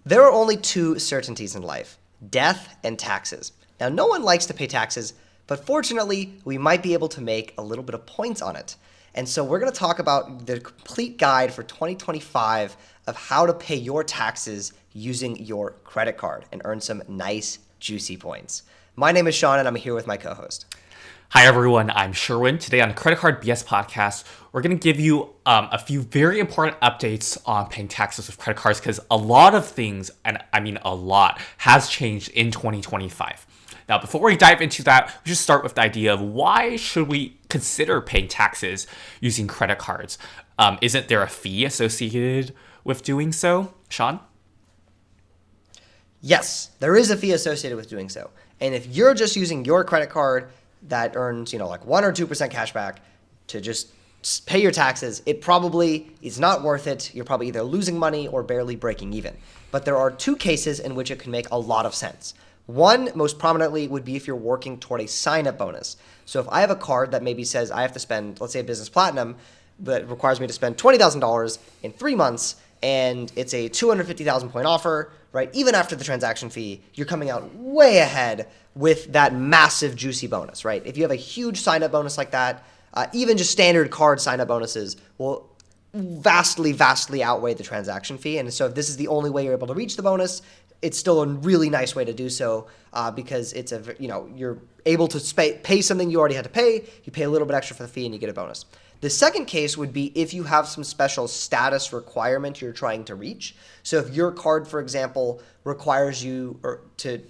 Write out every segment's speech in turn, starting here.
There are only two certainties in life: death and taxes. Now, no one likes to pay taxes, but fortunately, we might be able to make a little bit of points on it. And so we're going to talk about the complete guide for 2025 of how to pay your taxes using your credit card and earn some nice, juicy points. My name is Sean, and I'm here with my co-host. Hi everyone, I'm Sherwin. Today on the Credit Card BS podcast, we're going to give you a few very important updates on paying taxes with credit cards because a lot of things, and I mean a lot, has changed in 2025. Now, before we dive into that, we should start with the idea of why should we consider paying taxes using credit cards? Isn't there a fee associated with doing so, Sean? Yes, there is a fee associated with doing so. And if you're just using your credit card that earns, like 1 or 2% cash back to just pay your taxes, it probably is not worth it. You're probably either losing money or barely breaking even. But there are two cases in which it can make a lot of sense. One, most prominently, would be if you're working toward a sign-up bonus. So if I have a card that maybe says I have to spend, let's say a Business Platinum, that requires me to spend $20,000 in 3 months, and it's a 250,000 point offer, right? Even after the transaction fee, you're coming out way ahead with that massive juicy bonus, right? If you have a huge sign-up bonus like that, even just standard card sign-up bonuses will vastly, vastly outweigh the transaction fee. And so if this is the only way you're able to reach the bonus, it's still a really nice way to do so because it's you're able to pay something you already had to pay. You pay a little bit extra for the fee and you get a bonus. The second case would be if you have some special status requirement you're trying to reach. So if your card, for example, requires you to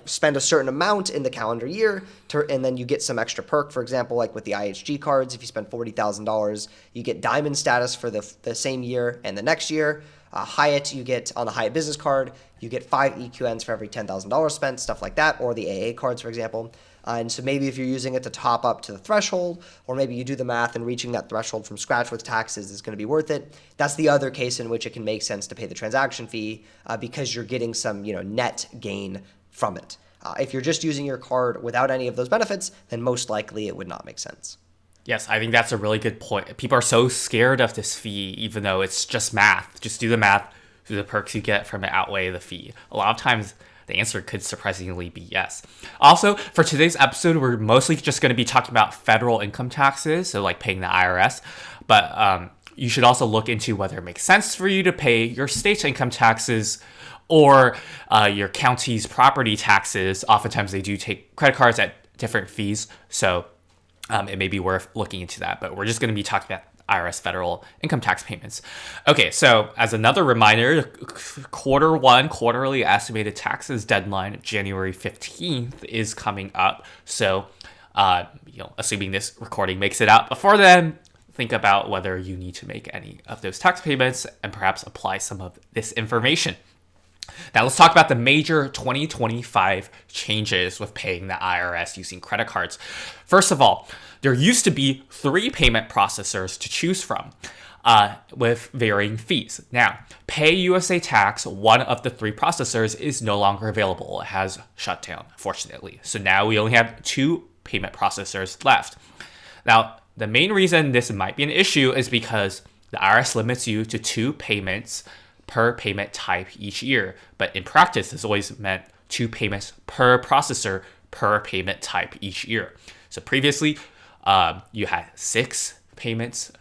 spend a certain amount in the calendar year, and then you get some extra perk, for example, like with the IHG cards, if you spend $40,000, you get diamond status for the same year and the next year. Hyatt, you get on the Hyatt business card, you get 5 EQNs for every $10,000 spent, stuff like that, or the AA cards, for example. And so maybe if you're using it to top up to the threshold, or maybe you do the math and reaching that threshold from scratch with taxes is going to be worth it. That's the other case in which it can make sense to pay the transaction fee because you're getting some net gain from it. If you're just using your card without any of those benefits, then most likely it would not make sense. Yes, I think that's a really good point. People are so scared of this fee, even though it's just math. Just do the math, do the perks you get from it outweigh the fee. A lot of times, the answer could surprisingly be yes. Also, for today's episode, we're mostly just going to be talking about federal income taxes, so like paying the IRS. But you should also look into whether it makes sense for you to pay your state's income taxes or your county's property taxes. Oftentimes, they do take credit cards at different fees, so it may be worth looking into that. But we're just going to be talking about IRS federal income tax payments. Okay, so as another reminder, Q1 quarterly estimated taxes deadline, January 15th, is coming up. So, assuming this recording makes it out before then, think about whether you need to make any of those tax payments and perhaps apply some of this information. Now let's talk about the major 2025 changes with paying the IRS using credit cards. First of all, there used to be 3 payment processors to choose from with varying fees. Now, PayUSA Tax, one of the 3 processors, is no longer available. It has shut down, fortunately. So now we only have 2 payment processors left. Now, the main reason this might be an issue is because the IRS limits you to 2 payments per payment type each year. But in practice, this always meant 2 payments per processor per payment type each year. So previously, you had 6 payments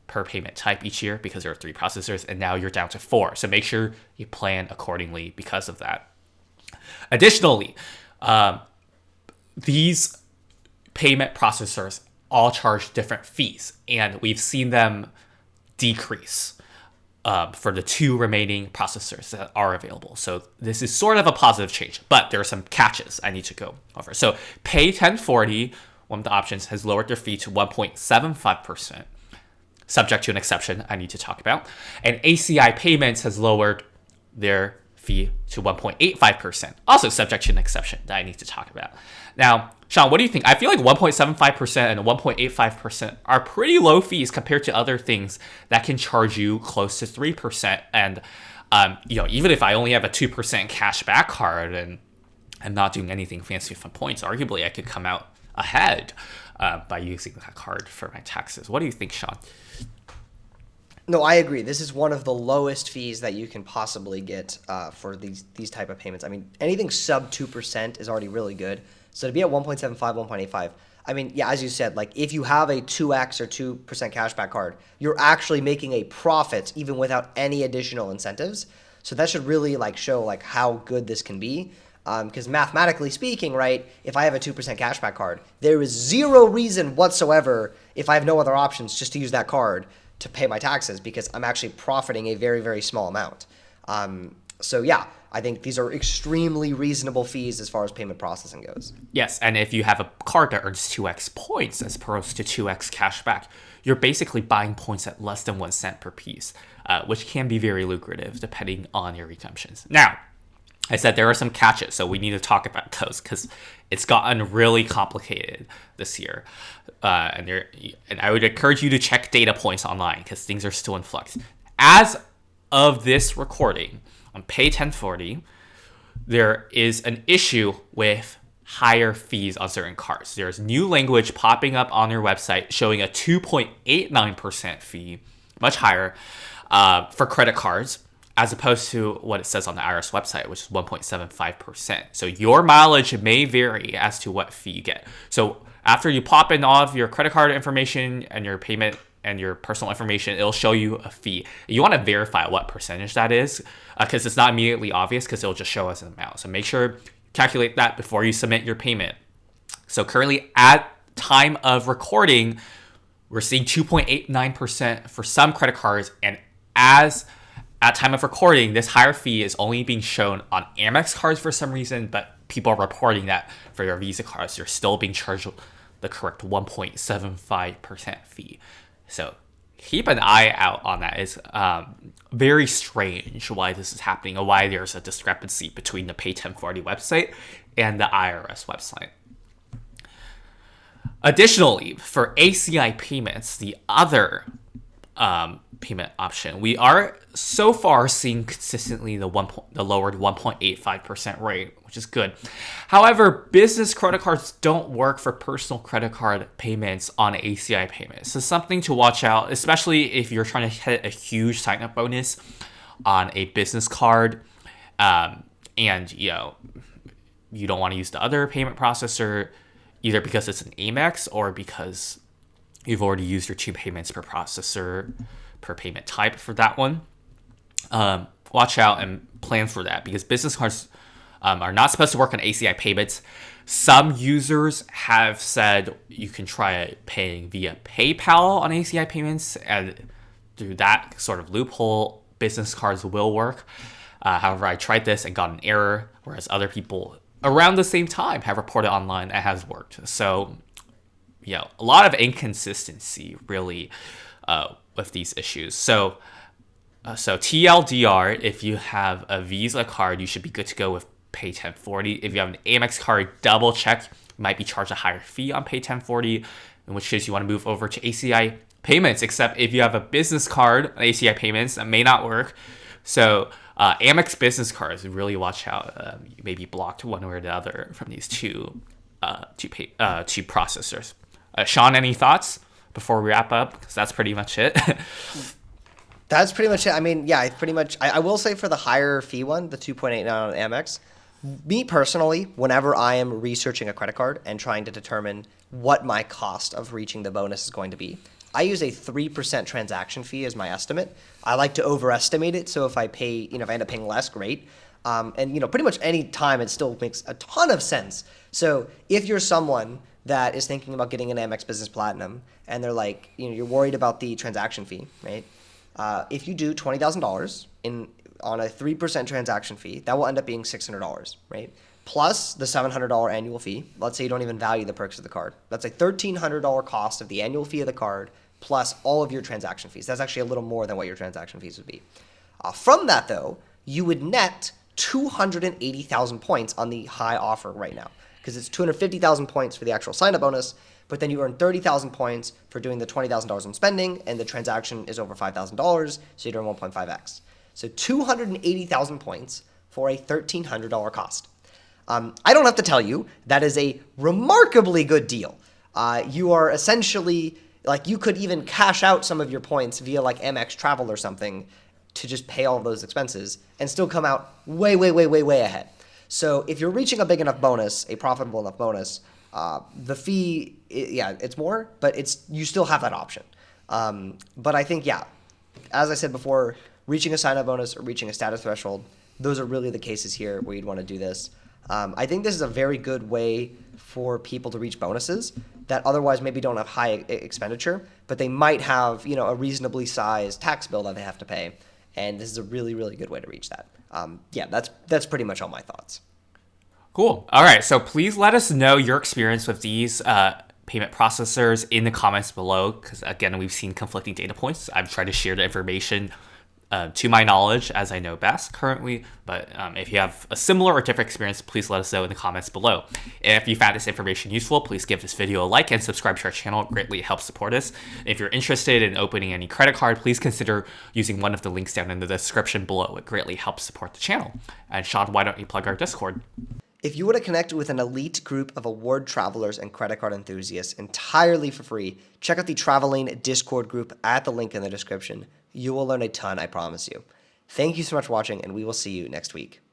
per payment type each year because there are 3 processors, and now you're down to 4. So make sure you plan accordingly because of that. Additionally, these payment processors all charge different fees, and we've seen them decrease for the 2 remaining processors that are available. So this is sort of a positive change, but there are some catches I need to go over. So Pay 1040, one of the options, has lowered their fee to 1.75%, subject to an exception I need to talk about. And ACI Payments has lowered their fee to 1.85%, also subject to an exception that I need to talk about. Now, Sean, what do you think? I feel like 1.75% and 1.85% are pretty low fees compared to other things that can charge you close to 3%. And, even if I only have a 2% cash back card and I'm not doing anything fancy with my points, arguably I could come out ahead by using that card for my taxes. What do you think, Sean? No, I agree. This is one of the lowest fees that you can possibly get for these type of payments. I mean, anything sub 2% is already really good. So to be at 1.75, 1.85, I mean, yeah, as you said, like if you have a 2x or 2% cashback card, you're actually making a profit even without any additional incentives. So that should really like show like how good this can be. Because mathematically speaking, right, if I have a 2% cashback card, there is zero reason whatsoever if I have no other options just to use that card to pay my taxes because I'm actually profiting a very, very small amount. So yeah, I think these are extremely reasonable fees as far as payment processing goes. Yes, and if you have a card that earns 2x points as opposed to 2x cashback, you're basically buying points at less than 1 cent per piece, which can be very lucrative depending on your redemptions. Now, I said there are some catches, so we need to talk about those because it's gotten really complicated this year. And I would encourage you to check data points online because things are still in flux. As of this recording, on Pay 1040, there is an issue with higher fees on certain cards. There's new language popping up on your website showing a 2.89% fee, much higher, for credit cards, as opposed to what it says on the IRS website, which is 1.75%. So your mileage may vary as to what fee you get. So after you pop in all of your credit card information and your payment and your personal information, it'll show you a fee. You want to verify what percentage that is because it's not immediately obvious because it'll just show us an amount. So make sure you calculate that before you submit your payment. So currently at time of recording, we're seeing 2.89% for some credit cards, and as at time of recording, this higher fee is only being shown on Amex cards for some reason, but people are reporting that for your Visa cards, you're still being charged the correct 1.75% fee. So keep an eye out on that. It's very strange why this is happening and why there's a discrepancy between the Pay 1040 website and the IRS website. Additionally, for ACI payments, the other payment option, we are so far seeing consistently the lowered 1.85% rate, which is good. However, business credit cards don't work for personal credit card payments on ACI payments. So something to watch out, especially if you're trying to hit a huge sign-up bonus on a business card, and you don't want to use the other payment processor, either because it's an Amex or because you've already used your 2 payments per processor per payment type for that one. Watch out and plan for that because business cards are not supposed to work on ACI payments. Some users have said you can try paying via PayPal on ACI payments, and through that sort of loophole, business cards will work. However, I tried this and got an error, whereas other people around the same time have reported online it has worked. So, a lot of inconsistency really with these issues. So TLDR, if you have a Visa card, you should be good to go with Pay 1040. If you have an Amex card, double check. You might be charged a higher fee on Pay 1040, in which case you want to move over to ACI payments, except if you have a business card on ACI payments, that may not work. So Amex business cards, really watch out. You may be blocked one way or the other from these two processors. Sean, any thoughts before we wrap up? Because that's pretty much it. That's pretty much it. I mean, yeah, pretty much. I will say for the higher fee one, the 2.89 on Amex, me personally, whenever I am researching a credit card and trying to determine what my cost of reaching the bonus is going to be, I use a 3% transaction fee as my estimate. I like to overestimate it, so if I pay, if I end up paying less, great. And pretty much any time it still makes a ton of sense. So if you're someone that is thinking about getting an Amex Business Platinum and they're like, you're worried about the transaction fee, right? If you do $20,000 on a 3% transaction fee, that will end up being $600, right? Plus the $700 annual fee. Let's say you don't even value the perks of the card. That's a $1,300 cost of the annual fee of the card plus all of your transaction fees. That's actually a little more than what your transaction fees would be. From that, though, you would net 280,000 points on the high offer right now because it's 250,000 points for the actual sign-up bonus, but then you earn 30,000 points for doing the $20,000 in spending, and the transaction is over $5,000, so you earn 1.5x. So 280,000 points for a $1,300 cost. I don't have to tell you, that is a remarkably good deal. You are essentially Like you could even cash out some of your points via like Amex Travel or something to just pay all of those expenses and still come out way, way, way, way, way ahead. So if you're reaching a big enough bonus, a profitable enough bonus, the fee, yeah, it's more, but you still have that option. But I think, yeah, as I said before, reaching a sign-up bonus or reaching a status threshold, those are really the cases here where you'd want to do this. I think this is a very good way for people to reach bonuses that otherwise maybe don't have high expenditure, but they might have, a reasonably sized tax bill that they have to pay. And this is a really, really good way to reach that. Yeah, that's pretty much all my thoughts. Cool. All right. So please let us know your experience with these payment processors in the comments below, because again, we've seen conflicting data points. I've tried to share the information to my knowledge as I know best currently, but if you have a similar or different experience, please let us know in the comments below. If you found this information useful, please give this video a like and subscribe to our channel. It greatly helps support us. If you're interested in opening any credit card, please consider using one of the links down in the description below. It greatly helps support the channel. And Sean, why don't you plug our Discord? If you want to connect with an elite group of award travelers and credit card enthusiasts entirely for free, check out the Traveling Discord group at the link in the description. You will learn a ton, I promise you. Thank you so much for watching, and we will see you next week.